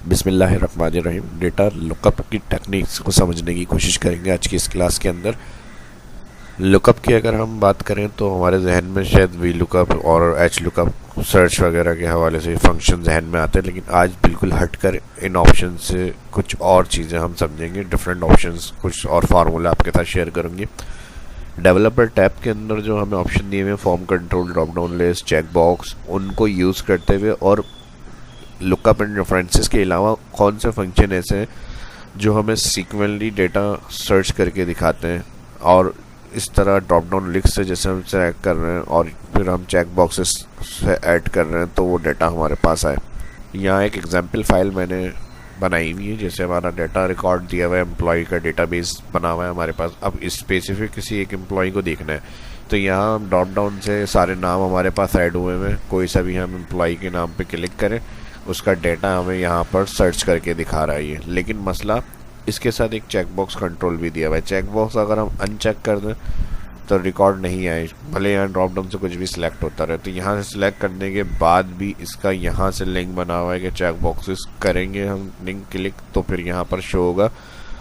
बिस्मिल्लाहिर्रहमानिर्रहीम। Data lookup की techniques को समझने की कोशिश करेंगे आज की इस क्लास के अंदर। लुकअप की अगर हम बात करें तो हमारे जहन में शायद वी लुकअप और एच लुकअप सर्च वगैरह के हवाले से फंक्शन जहन में आते हैं, लेकिन आज बिल्कुल हटकर इन ऑप्शन से कुछ और चीज़ें हम समझेंगे। डिफरेंट ऑप्शंस, कुछ और फार्मूला आपके साथ शेयर करूँगी। डेवलपर टैब के अंदर जो हमें ऑप्शन दिए हुए हैं, form control, drop down list, check box, उनको यूज़ करते हुए और लुकअप एंड रेफरेंसेस के अलावा कौन से फंक्शन ऐसे हैं जो हमें सीक्वेंटली डेटा सर्च करके दिखाते हैं, और इस तरह ड्रॉप डाउन लिस्ट से जैसे हम सेलेक्ट कर रहे हैं और फिर हम चेक बॉक्सेस से ऐड कर रहे हैं तो वो डेटा हमारे पास आए। यहाँ एक एग्जांपल फाइल मैंने बनाई हुई है, जैसे हमारा डेटा रिकॉर्ड दिया हुआ है, एम्प्लॉय का डेटाबेस बना हुआ है हमारे पास। अब स्पेसिफिक किसी एक एम्प्लॉय को देखना है तो यहाँ हम ड्रॉप डाउन से सारे नाम हमारे पास ऐड हुए हैं, कोई सा भी हम एम्प्लॉय के नाम पे क्लिक करें, उसका डेटा हमें यहाँ पर सर्च करके दिखा रहा है ये। लेकिन मसला, इसके साथ एक चेक बॉक्स कंट्रोल भी दिया हुआ है। चेक बॉक्स अगर हम अनचेक कर दें तो रिकॉर्ड नहीं आए, भले यहाँ ड्रॉप डाउन से कुछ भी सिलेक्ट होता रहे। तो यहाँ से सिलेक्ट करने के बाद भी इसका यहाँ से लिंक बना हुआ है कि चेक बॉक्सेस करेंगे हम लिंक क्लिक तो फिर यहाँ पर शो होगा,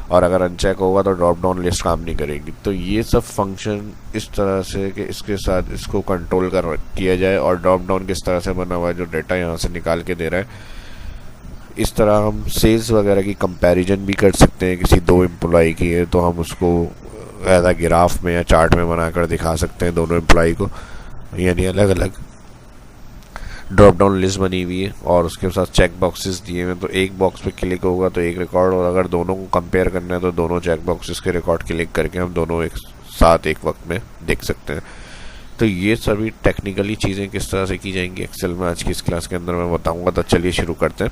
और अगर अनचेक होगा तो ड्रॉप डाउन लिस्ट काम नहीं करेगी। तो ये सब फंक्शन इस तरह से कि इसके साथ इसको कंट्रोल किया जाए, और ड्रॉप डाउन किस तरह से बना हुआ है जो डेटा यहाँ से निकाल के दे रहा है। इस तरह हम सेल्स वगैरह की कंपैरिजन भी कर सकते हैं। किसी दो एम्प्लॉय की है तो हम उसको ऐसा ग्राफ में या चार्ट में बनाकर दिखा सकते हैं दोनों एम्प्लॉय को, यानी अलग अलग ड्रॉप डाउन लिस्ट बनी हुई है और उसके साथ चेक बॉक्सेस दिए हुए हैं। तो एक बॉक्स पे क्लिक होगा तो एक रिकॉर्ड, और अगर दोनों को कंपेयर करना है तो दोनों चेक बॉक्सेस के रिकॉर्ड क्लिक करके हम दोनों एक साथ एक वक्त में देख सकते हैं। तो ये सभी टेक्निकली चीज़ें किस तरह से की जाएंगी एक्सेल में आज की इस क्लास के अंदर मैं बताऊंगा। तो चलिए शुरू करते हैं।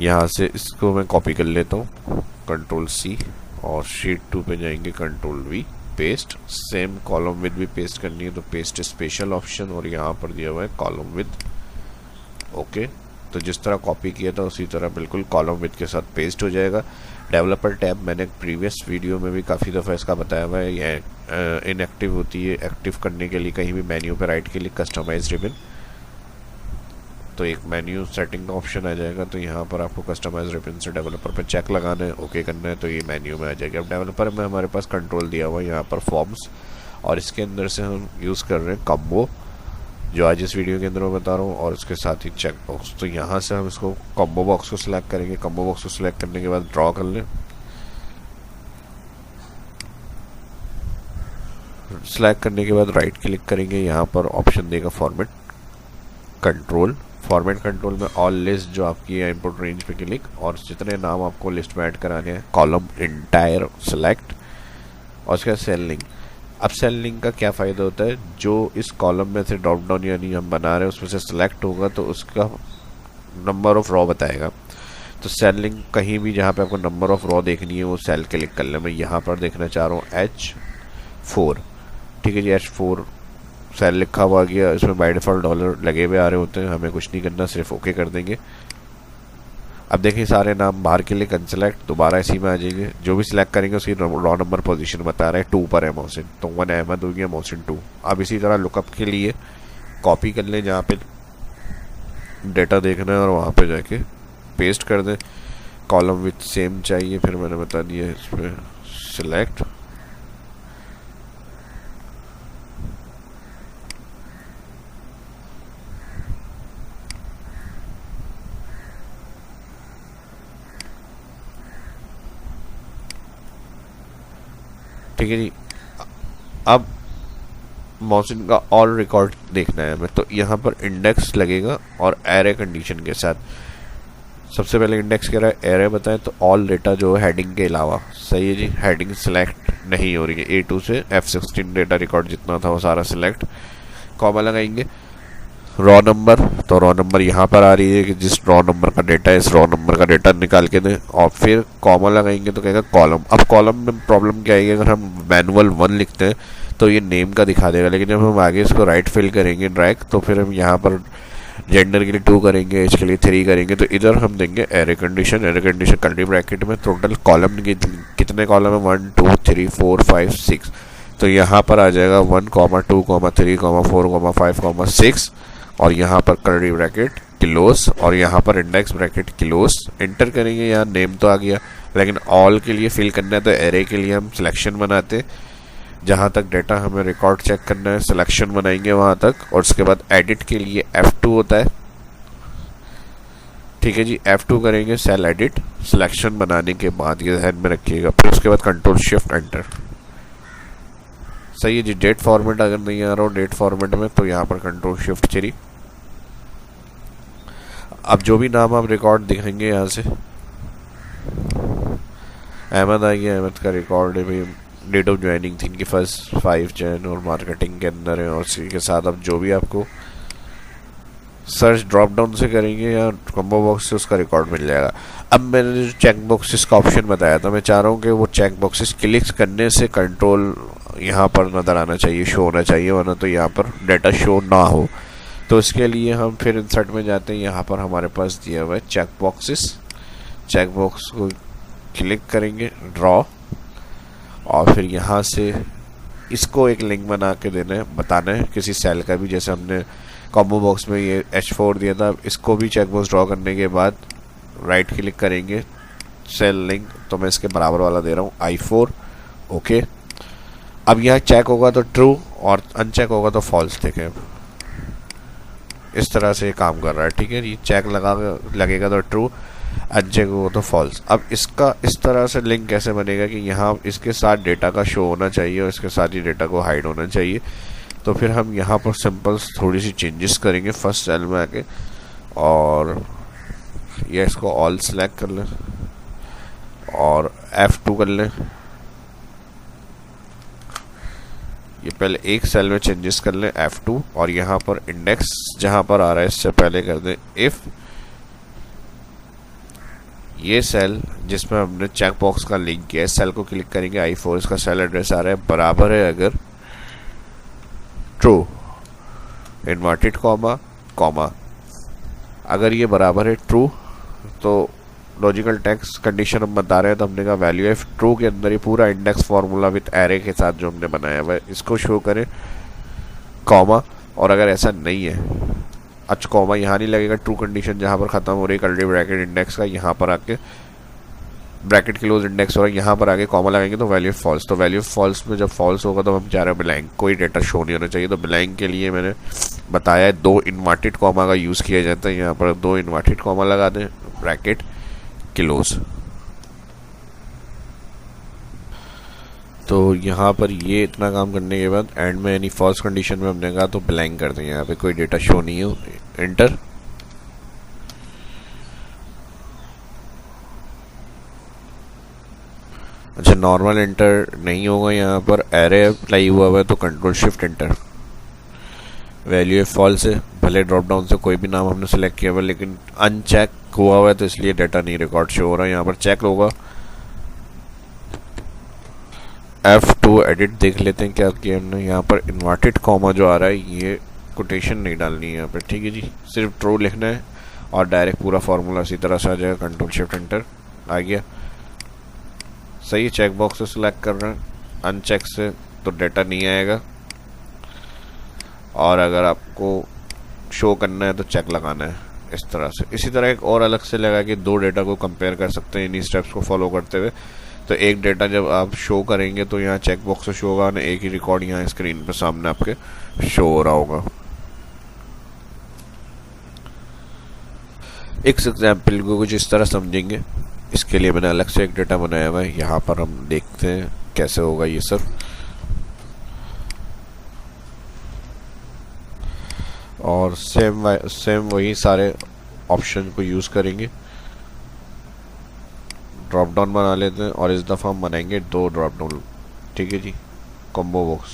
यहाँ से इसको मैं कॉपी कर लेता हूँ, कंट्रोल सी, और शीट 2 पे जाएंगे, control we, paste. Same column with भी पेस्ट करनी है तो पेस्ट स्पेशल ऑप्शन, और यहाँ पर दिया हुआ है कॉलम विद। ओके, तो जिस तरह कॉपी किया था उसी तरह बिल्कुल कॉलम विद के साथ पेस्ट हो जाएगा। डेवलपर टैब मैंने प्रीवियस वीडियो में भी काफ़ी दफ़ा इसका बताया हुआ है, यह इनएक्टिव होती है। एक्टिव करने के लिए कहीं भी मेन्यू पर राइट क्लिक, कस्टमाइज रिबन, तो एक मेन्यू सेटिंग का ऑप्शन आ जाएगा। तो यहाँ पर आपको कस्टमाइज रिबन से डेवलपर पे चेक लगाना है, ओके करना है, तो ये मेन्यू में आ जाएगा। अब डेवलपर में हमारे पास कंट्रोल दिया हुआ है यहाँ पर फॉर्म्स, और इसके अंदर से हम यूज़ कर रहे हैं कॉम्बो, जो आज इस वीडियो के अंदर मैं बता रहा हूँ, और इसके साथ ही चेक बॉक्स। तो यहाँ से हम इसको कॉम्बो बॉक्स को सिलेक्ट करेंगे। कॉम्बो बॉक्स को सिलेक्ट करने के बाद ड्रॉ कर लें। सिलेक्ट करने के बाद राइट क्लिक करेंगे, यहाँ पर ऑप्शन देगा फॉर्मेट कंट्रोल। फॉर्मेट कंट्रोल में ऑल लिस्ट जो आपकी है इनपुट रेंज पे क्लिक, और जितने नाम आपको लिस्ट में ऐड कराने हैं कॉलम इंटायर सेलेक्ट, और उसके बाद सेल लिंक। अब सेल लिंक का क्या फ़ायदा होता है, जो इस कॉलम में से ड्रॉप डाउन यानी हम बना रहे हैं उसमें से सिलेक्ट होगा तो उसका नंबर ऑफ रॉ बताएगा। तो सेल लिंक कहीं भी जहाँ पे आपको नंबर ऑफ रॉ देखनी है वो सेल क्लिक कर ले। मैं यहाँ पर देखना चाह रहा हूँ H4, ठीक है जी, H4 सेल लिखा हुआ आ गया। इसमें बाय डिफ़ॉल्ट डॉलर लगे हुए आ रहे होते हैं, हमें कुछ नहीं करना, सिर्फ ओके कर देंगे। अब देखिए सारे नाम बाहर के लिए अनसेलेक्ट, दोबारा इसी में आ जाएंगे। जो भी सिलेक्ट करेंगे उसकी रॉ नंबर पोजीशन बता रहा है, 2 पर है मोहसिन, तो 1 अहमद हो गया, मोहसिन 2। अब इसी तरह लुकअप के लिए कॉपी कर लें, जहाँ पे डेटा देखना है और वहाँ पे जाके पेस्ट कर दें। कॉलम विथ सेम चाहिए, फिर मैंने बता दिया इसमें सिलेक्ट, ठीक है जी। अब मोहसिन का ऑल रिकॉर्ड देखना है हमें, तो यहाँ पर इंडेक्स लगेगा और एरे कंडीशन के साथ। सबसे पहले इंडेक्स कह रहा है, एरे बताएं, तो ऑल डेटा जो है हेडिंग के अलावा, सही है जी, हेडिंग सिलेक्ट नहीं हो रही है। A2 से F16 डेटा रिकॉर्ड जितना था वो सारा सिलेक्ट। कॉमा लगाएंगे, रॉ नंबर, तो रॉ नंबर यहाँ पर आ रही है कि जिस रॉ नंबर का डेटा है इस रॉ नंबर का डेटा निकाल के दें, और फिर कॉमा लगाएंगे तो कहेगा कॉलम। अब कॉलम में प्रॉब्लम क्या आएगी, अगर हम मैनुअल 1 लिखते हैं तो ये नेम का दिखा देगा, लेकिन जब हम आगे इसको राइट फिल करेंगे ड्रैग, तो फिर हम यहाँ पर जेंडर के लिए 2 करेंगे, एज के लिए 3 करेंगे, तो इधर हम देंगे array condition. Array condition curly bracket में टोटल कॉलम कितने कॉलम है, 1 2 3 4 5 6, तो यहाँ पर आ जाएगा 1, 2, 3, 4, 5, 6, और यहाँ पर कर्ली ब्रैकेट क्लोज और यहाँ पर इंडेक्स ब्रैकेट क्लोज एंटर करेंगे। यहाँ नेम तो आ गया, लेकिन ऑल के लिए फिल करना है तो एरे के लिए हम सिलेक्शन बनाते हैं। जहाँ तक डेटा हमें रिकॉर्ड चेक करना है सिलेक्शन बनाएंगे वहाँ तक, और उसके बाद एडिट के लिए F2 होता है। ठीक है जी, F2 करेंगे सेल एडिट सिलेक्शन बनाने के बाद, ये ध्यान में रखिएगा। फिर उसके बाद कंट्रोल शिफ्ट एंटर। सही है जी। डेट फॉर्मेट अगर नहीं आ रहा हो डेट फॉर्मेट में तो यहाँ पर कंट्रोल शिफ्ट 3। अब जो भी नाम आप रिकॉर्ड दिखाएंगे यहाँ से, अहमद आ गया, अहमद का रिकॉर्ड है भाई, डेट ऑफ ज्वाइनिंग थी इनकी 5 जैन और मार्केटिंग के अंदर है। और इसी के साथ अब जो भी आपको सर्च ड्रॉप डाउन से करेंगे या कॉम्बो बॉक्स से उसका रिकॉर्ड मिल जाएगा। अब मैंने जो चेक बॉक्सेस का ऑप्शन बताया था, मैं चाह रहा हूँ कि वो चेक बॉक्सेस क्लिक करने से कंट्रोल यहाँ पर नज़र आना चाहिए, शो होना चाहिए, वरना तो यहाँ पर डाटा शो ना हो। तो इसके लिए हम फिर इंसर्ट में जाते हैं। यहाँ पर हमारे पास दिया हुआ है चेक बॉक्सेस। चेक बॉक्स को क्लिक करेंगे, ड्रॉ, और फिर यहाँ से इसको एक लिंक बना के देना है, बताना है किसी सेल का भी। जैसे हमने कॉम्बो बॉक्स में ये H4 दिया था, इसको भी चेक बॉक्स ड्रॉ करने के बाद राइट क्लिक करेंगे, सेल लिंक, तो मैं इसके बराबर वाला दे रहा हूँ I4। ओके, अब यहाँ चेक होगा तो ट्रू और अनचेक होगा तो फॉल्स। देखें इस तरह से काम कर रहा है। ठीक है, ये चेक लगेगा तो ट्रू, अनचेक होगा तो फॉल्स। अब इसका इस तरह से लिंक कैसे बनेगा कि यहाँ इसके साथ डेटा का शो होना चाहिए और इसके साथ ही डेटा को हाइड होना चाहिए। तो फिर हम यहाँ पर सिंपल थोड़ी सी चेंजेस करेंगे फर्स्ट सेल में आके, और ये इसको ऑल सेलेक्ट कर लें और F2 कर लें। ये पहले एक सेल में चेंजेस कर लें F2, और यहाँ पर इंडेक्स जहाँ पर आ रहा है इससे पहले कर दें इफ़ ये सेल जिसमें हमने चेक बॉक्स का लिंक किया है, सेल को क्लिक करेंगे I4, इसका सेल एड्रेस आ रहा है बराबर है अगर ट्रू, इन्वर्टेड कॉमा कॉमा, अगर ये बराबर है ट्रू तो लॉजिकल टेक्स्ट कंडीशन हम बता रहे हैं, तो हमने कहा वैल्यू इफ ट्रू के अंदर ये पूरा इंडेक्स फार्मूला विद एरे के साथ जो हमने बनाया हुआ है इसको शो करें, कॉमा। और अगर ऐसा नहीं है, अच्छा कॉमा यहाँ नहीं लगेगा, ट्रू कंडीशन जहाँ पर ख़त्म हो रही है कर्ली ब्रैकेट इंडेक्स का, यहाँ पर आके ब्रैकेट क्लोज इंडेक्स हो रहा है, यहाँ पर आगे कॉमा लगाएंगे तो वैल्यू फॉल्स। तो वैल्यू फॉल्स में जब फॉल्स होगा तो हम चाह रहे हैं ब्लैंक, कोई डेटा शो नहीं होना चाहिए। तो ब्लैंक के लिए मैंने बताया 2 इन्वर्टेड कॉमा का यूज़ किया जाता है। यहाँ पर 2 इन्वर्टेड कॉमा लगा दें, ब्रैकेट क्लोज। तो यहाँ पर ये इतना काम करने के बाद एंड में यानी फॉल्स कंडीशन में हमने कहा तो ब्लैंक कर दें, यहाँ पे कोई डेटा शो नहीं हो, एंटर। अच्छा नॉर्मल एंटर नहीं होगा, यहाँ पर एरे अप्लाई हुआ है तो कंट्रोल शिफ्ट एंटर। वैल्यू है फॉल्स है, भले ड्रॉप डाउन से कोई भी नाम हमने सेलेक्ट किया हुआ है लेकिन अनचेक हुआ है तो इसलिए डाटा नहीं रिकॉर्ड शो हो रहा है। यहाँ पर चेक होगा, F2 एडिट देख लेते हैं क्या किया हमने। यहाँ पर इन्वर्टेड कॉमा जो आ रहा है ये कोटेशन नहीं डालनी है यहाँ पर। ठीक है जी, सिर्फ ट्रू लिखना है और डायरेक्ट पूरा फार्मूला इसी तरह से आ जाएगा। कंट्रोल शिफ्ट एंटर, आ गया। सही, चेक बॉक्स से सिलेक्ट कर रहे हैं, अनचेक से तो डाटा नहीं आएगा। और अगर आपको शो करना है तो चेक लगाना है इस तरह से। इसी तरह एक और अलग से लगा कि 2 डेटा को कंपेयर कर सकते हैं इन्हीं स्टेप्स को फॉलो करते हुए। तो एक डेटा जब आप शो करेंगे तो यहाँ चेक बॉक्स से शो होगा ना, एक ही रिकॉर्ड यहाँ स्क्रीन पे सामने आपके शो हो रहा होगा। एक एग्जाम्पल को कुछ इस तरह समझेंगे, इसके लिए मैंने अलग से एक डेटा बनाया हुआ है। यहाँ पर हम देखते हैं कैसे होगा ये सब। और सेम वही सारे ऑप्शन को यूज़ करेंगे। ड्रॉप डाउन बना लेते हैं और इस दफ़ा हम बनाएंगे 2 ड्रॉप डाउन। ठीक है जी, कॉम्बो बॉक्स।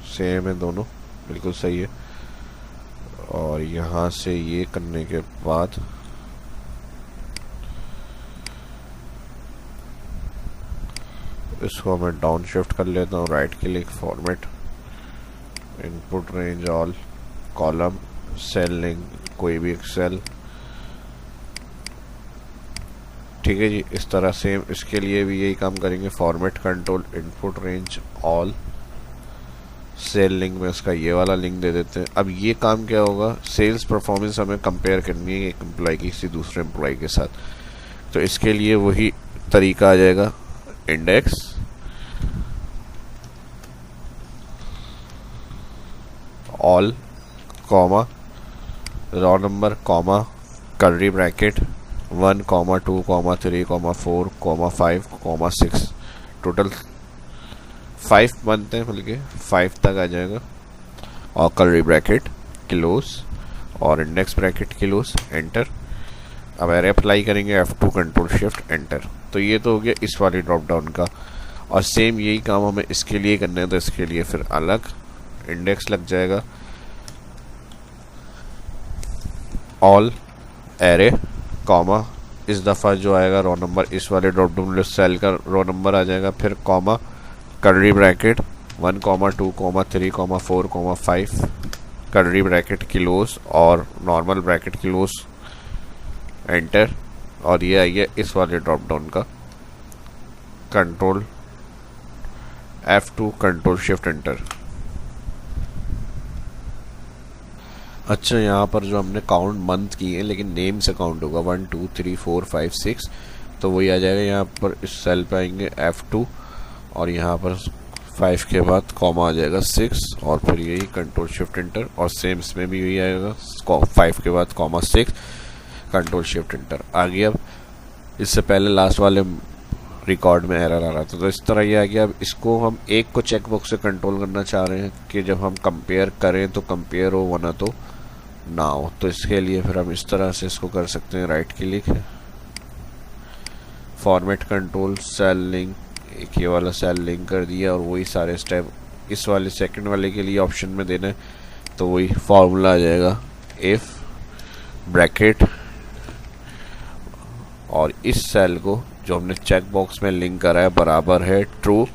सेम है दोनों, बिल्कुल सही है। और यहाँ से ये करने के बाद इसको मैं डाउन शिफ्ट कर लेता हूँ, right click, format, input range all, column, cell link, कोई भी एक सेल। ठीक है जी, इस तरह सेम इसके लिए भी यही काम करेंगे। Format control, input range all, cell link में उसका ये वाला लिंक दे देते हैं। अब ये काम क्या होगा, सेल्स परफॉर्मेंस हमें कंपेयर करनी है एक एम्प्लॉय की किसी दूसरे एम्प्लॉय के साथ। तो इसके लिए वही तरीका आ जाएगा, index all comma raw number comma curly bracket 1 2 3 4 5 6, total 5 बनते हैं, बल्कि 5 तक आ जाएगा, और कर्ली ब्रैकेट किलोस और इंडेक्स ब्रैकेट किलोस, एंटर। अब एरे अप्लाई करेंगे F2 कंट्रोल शिफ्ट एंटर। तो ये तो हो गया इस वाली ड्रॉप डाउन का, और सेम यही काम हमें इसके लिए करना है। तो इसके लिए फिर अलग इंडेक्स लग जाएगा, ऑल एरे कॉमा, इस दफ़ा जो आएगा रो नंबर इस वाले ड्रॉप डाउन सेल का रो नंबर आ जाएगा, फिर comma curly bracket 1 2 3 4 5 curly bracket किलोस और नॉर्मल ब्रैकेट किलोस, एंटर। और ये आई है इस वाले ड्रॉप डाउन का, control F2 control shift enter. अच्छा, यहाँ पर जो हमने काउंट मंथ की है, लेकिन नेम से काउंट होगा 1 2 3 4 5 6, तो वही आ जाएगा। यहाँ पर इस सेल पे आएंगे F2 और यहाँ पर 5 के बाद कॉमा आ जाएगा 6, और फिर यही कंट्रोल शिफ्ट एंटर, और सेम इसमें भी यही आएगा 5 के बाद कॉमा 6, कंट्रोल शिफ्ट एंटर आ गया। अब इससे पहले लास्ट वाले रिकॉर्ड में एरर आ रहा था, तो इस तरह ये आ गया। अब इसको हम एक को चेकबॉक्स से कंट्रोल करना चाह रहे हैं कि जब हम कंपेयर करें तो कंपेयर हो, वरना तो ना हो। तो इसके लिए फिर हम इस तरह से इसको कर सकते हैं, right click, format control cell link, एक ये वाला सेल लिंक कर दिया, और वही सारे स्टेप इस वाले सेकंड वाले के लिए ऑप्शन में देना है। तो वही फॉर्मूला आ जाएगा, इफ ब्रैकेट, और इस सेल को जो हमने चेक बॉक्स में लिंक करा है बराबर है ट्रू,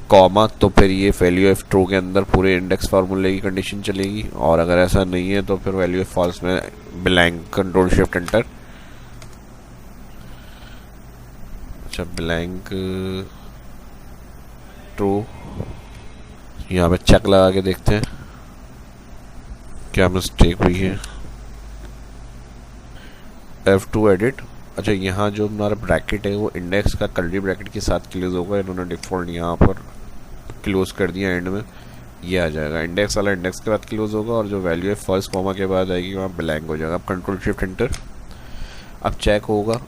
कॉमा, तो फिर ये वैल्यू ऑफ ट्रू के अंदर पूरे इंडेक्स फार्मूले की कंडीशन चलेगी, और अगर ऐसा नहीं है तो फिर वैल्यू ऑफ फॉल्स में ब्लैंक, कंट्रोल शिफ्ट एंटर। अच्छा, ब्लैंक ट्रू, यहाँ पे चेक लगा के देखते हैं क्या मिस्टेक हुई है। F2 edit. अच्छा, यहाँ जो हमारा ब्रैकेट है वो इंडेक्स का कर्ली ब्रैकेट के साथ क्लोज होगा, इन्होंने डिफ़ॉल्ट यहाँ पर क्लोज कर दिया एंड में, ये आ जाएगा इंडेक्स वाला इंडेक्स के बाद क्लोज होगा, और जो वैल्यू है फर्स्ट कॉमा के बाद आएगी वहाँ ब्लैंक हो जाएगा। अब कंट्रोल शिफ्ट एंटर, अब चेक होगा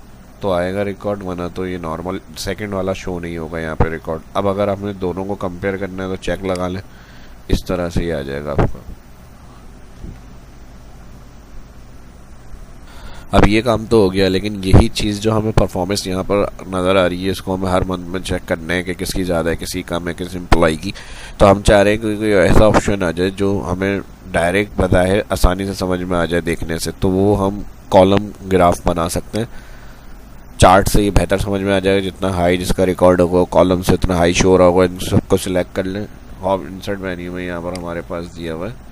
तो आएगा रिकॉर्ड, वरना तो ये नॉर्मल सेकंड वाला शो नहीं होगा यहाँ पे रिकॉर्ड। अब अगर आपने दोनों को कंपेयर करना है तो चेक लगा लें, इस तरह से ये आ जाएगा आपका। अब ये काम तो हो गया, लेकिन यही चीज़ जो हमें परफॉर्मेंस यहाँ पर नज़र आ रही है, इसको हमें हर मंथ में चेक करना है कि किसकी ज़्यादा है, किसी कम है, किस एम्प्लॉय की। तो हम चाह रहे हैं कि कोई ऐसा ऑप्शन आ जाए जो हमें डायरेक्ट बताए, आसानी से समझ में आ जाए देखने से। तो वो हम कॉलम ग्राफ बना सकते हैं, चार्ट से ये बेहतर समझ में आ जाएगा। जितना हाई जिसका रिकॉर्ड होगा कॉलम से उतना हाई शो हो रहा होगा। इन सबको सिलेक्ट कर लें, और इंसर्ट मेन्यू में यहाँ पर हमारे पास दिया हुआ है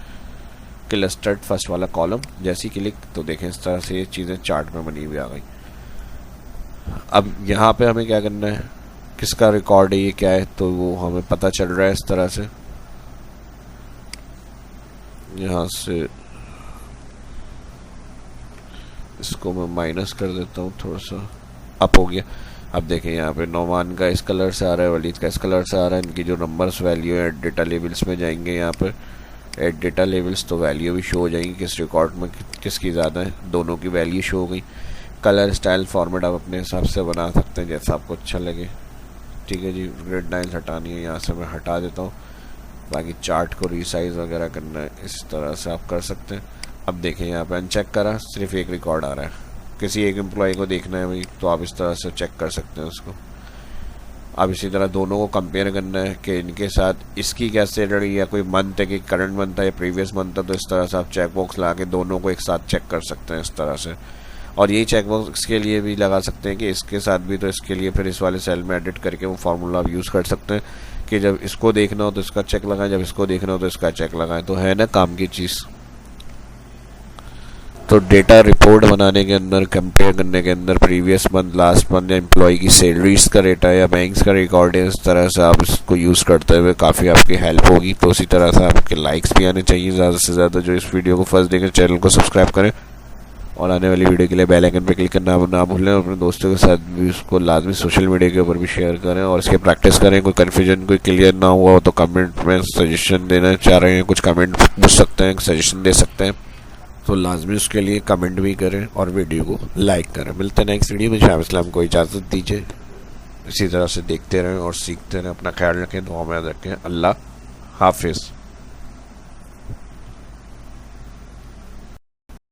क्लस्टर्ड फर्स्ट वाला कॉलम, जैसी क्लिक तो देखें इस तरह से ये चीज़ें चार्ट में बनी हुई आ गई। अब यहाँ पे हमें क्या करना है, किसका रिकॉर्ड है, ये क्या है, तो वो हमें पता चल रहा है इस तरह से। यहाँ से इसको मैं माइनस कर देता हूँ, थोड़ा सा अप हो गया। अब देखें यहाँ पे नौमान का इस कलर से आ रहा है, वलीद का इस कलर से आ रहा है। इनकी जो नंबर्स वैल्यू है डेटा लेवल्स में जाएंगे, यहाँ पर एड डेटा लेवल्स, तो वैल्यू भी शो हो जाएंगी किस रिकॉर्ड में किसकी ज़्यादा है, दोनों की वैल्यू शो हो गई। कलर स्टाइल फॉर्मेट आप अपने हिसाब से बना सकते हैं जैसा आपको अच्छा लगे। ठीक है जी, रेड लाइन्स हटानी है, यहाँ से मैं हटा देता हूँ। बाकी चार्ट को रीसाइज वगैरह करना है, इस तरह से आप कर सकते हैं। अब देखें यहाँ पे अनचेक करा, सिर्फ एक रिकॉर्ड आ रहा है, किसी एक एम्प्लॉय को देखना है भाई, तो आप इस तरह से चेक कर सकते हैं उसको। अब इसी तरह दोनों को कंपेयर करना है कि इनके साथ इसकी क्या सैलरी, या कोई मंथ है कि करंट मंथ है या प्रीवियस मंथ है, तो इस तरह से आप चेक बॉक्स लगा के दोनों को एक साथ चेक कर सकते हैं इस तरह से। और यही चेक बॉक्स के लिए भी लगा सकते हैं कि इसके साथ भी, तो इसके लिए फिर इस वाले सेल में एडिट करके वो फार्मूला आप यूज़ कर सकते हैं कि जब इसको देखना हो तो इसका चेक लगाएं, जब इसको देखना हो तो इसका चेक लगाएं। तो है ना काम की चीज़। तो डेटा रिपोर्ट बनाने के अंदर, कंपेयर करने के अंदर प्रीवियस मंथ, लास्ट मंथ या एम्प्लॉय की सैलरीज का डेटा या बैंक्स का रिकॉर्ड है, इस तरह से आप इसको यूज़ करते हुए काफ़ी आपकी हेल्प होगी। तो उसी तरह से आपके लाइक्स भी आने चाहिए ज़्यादा से ज़्यादा। जो इस वीडियो को फर्स्ट देखें, चैनल को सब्सक्राइब करें और आने वाली वीडियो के लिए बेल आइकन पर क्लिक करना ना भूलें। अपने दोस्तों के साथ भी उसको लाजमी सोशल मीडिया के ऊपर भी शेयर करें और इसके प्रैक्टिस करें। कोई कन्फ्यूजन, कोई क्लियर ना हुआ हो तो कमेंट में सजेशन देना चाह रहे हैं, कुछ कमेंट पूछ सकते हैं, सजेशन दे सकते हैं, तो लाजमी उसके लिए कमेंट भी करें और वीडियो को लाइक करें। मिलते हैं नेक्स्ट वीडियो में। शाह इस्लाम को इजाज़त दीजिए। इसी तरह से देखते रहें और सीखते रहें। अपना ख्याल रखें, दुआ में याद रखें। अल्लाह हाफिज़।